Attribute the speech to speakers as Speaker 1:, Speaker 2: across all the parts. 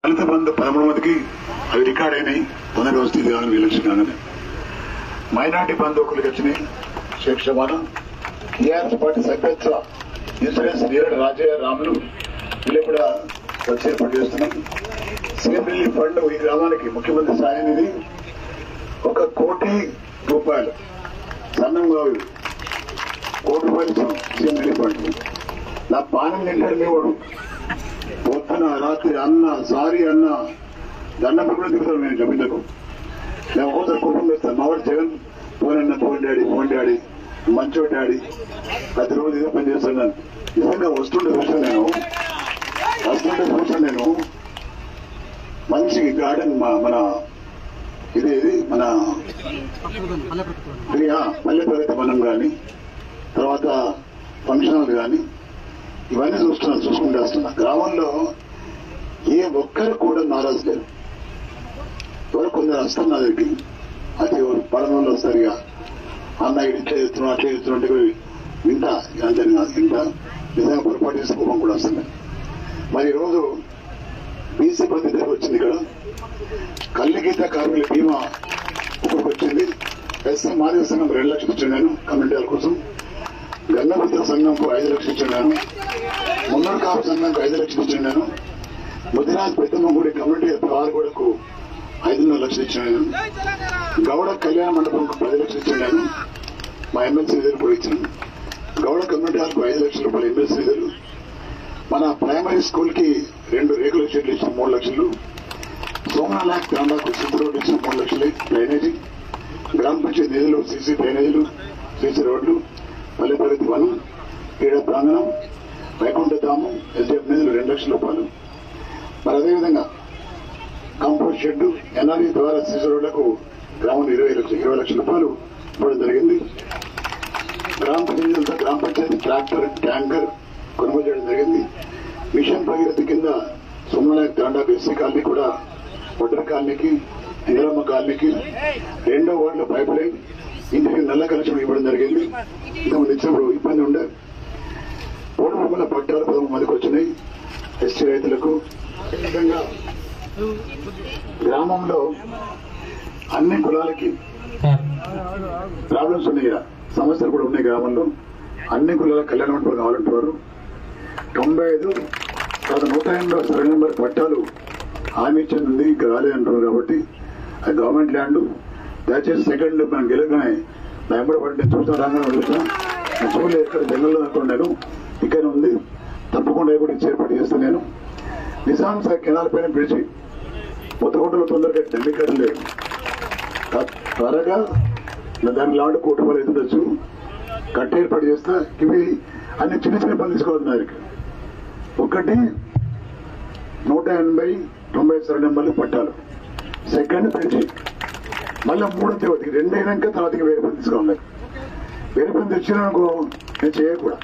Speaker 1: దళిత బంధు 13 మందికి అవి రికార్డ్ అయినాయి. తొందరగా వస్తే ఇది కాగానే ఎలక్షన్ కాగానే మైనార్టీ బంధు ఒకరికి వచ్చినాయి. షేక్ షబానా టీఆర్ఎస్ పార్టీ సభ్యత్వ ఇన్సూరెన్స్ నీరడ్ రాజయ్య రాములు వీళ్ళు కూడా వచ్చి ఏర్పాటు చేస్తున్నాం. సీఎం రిలీఫ్ ఫండ్ ఈ గ్రామానికి ముఖ్యమంత్రి సాయం నిధి 1 కోటి రూపాయలు సన్నం కావు 1 కోటి రూపాయలు సీఎం రిలీఫ్ ఫండ్. నా పానం నిండాడు లేవాడు పొద్దున రాత్రి అన్న సారీ అన్న దండం కూడా తిరుగుతాను నేను జమీన్లకు. నేను ఒకసారి కుటుంబం వేస్తాను. మావాడు జగన్ పోనన్న ఫోన్ డాడీ మంచో డాడీ ప్రతిరోజు ఇదే పని చేస్తున్నాను. నిజంగా వస్తుంటే చూసాను నేను మంచి గార్డెన్ మన ఇది మన మల్లె ప్రగతి వనం కానీ తర్వాత ఫంక్షన్ హాల్ కానీ ఇవన్నీ చూసుకుంటూ వస్తున్నా. గ్రామంలో ఏ ఒక్కరు కూడా నారాజు లేరు. ఎవరు కొందరు వస్తారు నా దగ్గరికి, అది పడనోళ్ళు వస్తారుగా అన్న ఇట్లా చేస్తున్నాం అట్లా చేస్తున్నట్టు వింటా అంతే వింటా నిజంగా పొరపాటు చేసే కోపం కూడా వస్తున్నాయి. మరి ఈరోజు బీసీ ప్రతినిధి వచ్చింది. ఇక్కడ కల్లిగీత కార్మికుల బీమా ఇక్కడికి వచ్చింది. ఎస్సీ మాదిగ సంఘం 2 లక్షలు ఇచ్చాను నేను కమ్యూనిటీల కోసం. గన్నపత్ర సంఘంకు 5 లక్షలు ఇచ్చాను నేను. మున్నూరు కాపు సంఘంకు 5 లక్షలు ఇచ్చాను నేను. ముదిరాజ్ పెద్దమ్మ గుడి కమ్యూనిటీ పాల్గొడకు 5.5 లక్షలు ఇచ్చాను నేను. గౌడ కళ్యాణ మండపంకు 10 లక్షలు ఇచ్చాను నేను. మా ఎమ్మెల్సీ నిధులు కూడా ఇచ్చాను. గౌడ కమ్యూనిటీ హాల్కు 5 లక్షల రూపాయలు ఎమ్మెల్సీ నిధులు. మన ప్రైమరీ స్కూల్ కి 2 రేకుల షెడ్లు ఇచ్చిన 3 లక్షలు. సోమనాథ్ తాండాకు సిద్ధి రోడ్డు ఇచ్చిన 3 లక్షలు డ్రైనేజీ. గ్రామ పంచాయతీ నిధులు సీసీ డ్రైనేజీలు సీసీ రోడ్లు పల్లె ప్రగతి వనం క్రీడా ప్రాంగణం వైకుంఠధామం ఎస్డిఎఫ్ నిధులు 2 లక్షల రూపాయలు. మరి అదేవిధంగా కంపోస్ట్ షెడ్డు ఎన్ఆర్ఈ ద్వారా సీసీ రోడ్లకు గ్రామంలో 20 లక్షల రూపాయలు ఇవ్వడం జరిగింది. గ్రామ పంచాయతీ ట్రాక్టర్ ట్యాంకర్ కొనుగోలు చేయడం జరిగింది. మిషన్ భగీరథ కింద సోమనాథ్ తాండాకు ఎస్సీ కాలనీ కూడా ఒడ్డర కాలనీకి నీలమ్మ కాలనీకి 2వ వార్డులో పైప్ లైన్ ఇంటికి నల్ల కనెక్షన్ ఇవ్వడం జరిగింది. ఇంతకుముందు ఇచ్చినప్పుడు ఇబ్బంది ఉండే. పోడు భూముల పట్టాలు 13 మందికి వచ్చినాయి ఎస్టీ రైతులకు. విధంగా గ్రామంలో అన్ని కులాలకి ప్రాబ్లమ్స్ ఉన్నాయి, సమస్యలు కూడా ఉన్నాయి. గ్రామంలో అన్ని కులాల కళ్యాణ మండపాలు కావాలంటున్నారు. 95 180 సర్వే నెంబర్ పట్టాలు హామీ ఇచ్చింది ఇంకా రాలేదంటున్నారు. కాబట్టి అది గవర్నమెంట్ ల్యాండ్. దయచేసి సెకండ్ మనం గెలగానే నా ఎంబడి పడి నేను చూస్తాను. రాగానే చూస్తాను. నేను చూడలేదు ఎక్కడ జంగల్లో అనుకున్నాను. ఇక్కడ ఉంది తప్పకుండా కూడా ఏర్పాటు చేస్తాను నేను. నిజాం సార్ కెనాల్ పైన పిలిచి కొత్తగొండలో తొందరగా డెమికర్ లేదు త్వరగా దాని లాంటి 1 కోటి రూపాయలు ఎదురొచ్చు కట్ట ఏర్పాటు చేస్తా. ఇవి అన్ని చిన్న పనులు తీసుకోవాలి. ఒకటి 180 90 సర్వే నెంబర్లు పట్టాలు. సెకండ్ పెంచి మళ్ళీ 3 తేవతికి 2 అయినాక తర్వాతకి వేరే పని తీసుకోవాలి. వేరే పని తెచ్చినాకో నేను చేయకూడదు.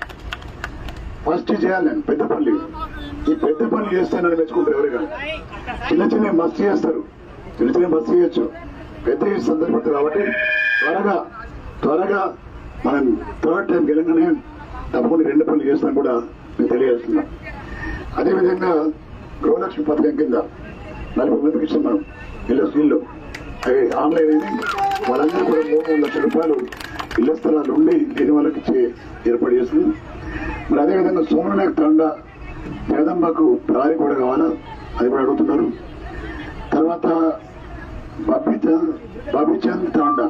Speaker 1: ఫస్ట్ చేయాలి నేను పెద్ద పనులు. ఈ పెద్ద పనులు చేస్తానని మెచ్చుకుంటారు ఎవరు కానీ. చిన్న మస్తు చేస్తారు. చిన్న మస్తు చేయొచ్చు, పెద్ద సందర్భపడతారు. కాబట్టి త్వరగా మనం 3rd టైం గెలగానే తప్పకుండా 2 పనులు చేస్తాను కూడా నేను తెలియజేస్తున్నాను. అదేవిధంగా గృహలక్ష్మి పథకం కింద 40 మందికి ఇచ్చాం మనం ఇల్లు. అవి ఆన్లైన్ అయింది. వాళ్ళందరూ కూడా 3 లక్షల రూపాయలు ఇళ్ల స్థలాలు ఉండి లేని వాళ్ళకి ఇచ్చే ఏర్పాటు చేస్తుంది. మరి అదేవిధంగా సోమనాథ్ తాండా జగదంబకు ప్రహరీ కూడా కావాలా, అది కూడా అడుగుతున్నారు. తర్వాత బాబీచంద్ తాండా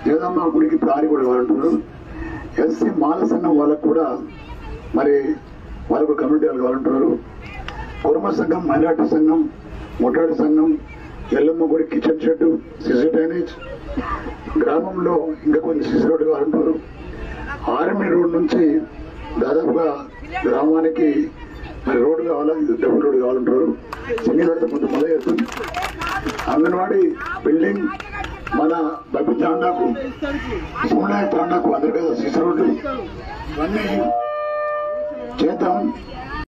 Speaker 1: జగదంబ గుడికి ప్రహరీ కూడా కావాలంటున్నారు. ఎస్సీ మాల సంఘం వాళ్ళకు కూడా మరి వాళ్ళకు కమ్యూనిటీ వాళ్ళు కావాలంటున్నారు. కుర్మ సంఘం మైనార్టీ సంఘం ముట్టాడి సంఘం ఎల్లమ్మ గుడి కిచెన్ షెడ్ సిసి డ్రైనేజ్. గ్రామంలో ఇంకా కొన్ని సిసి రోడ్డు కావాలంటున్నారు. ఆర్ఎంఈ రోడ్ నుంచి దాదాపుగా గ్రామానికి మరి రోడ్డు కావాలా, డబుల్ రోడ్డు కావాలంటారు. సింగిల్ రోడ్డు కొంత మొదలు చేస్తుంది. అంగన్వాడీ బిల్డింగ్ మన బబ్బి తాండాకు సోమనాథ్ తాండాకు అందరు కదా సిసి రోడ్డు ఇవన్నీ చేద్దాం.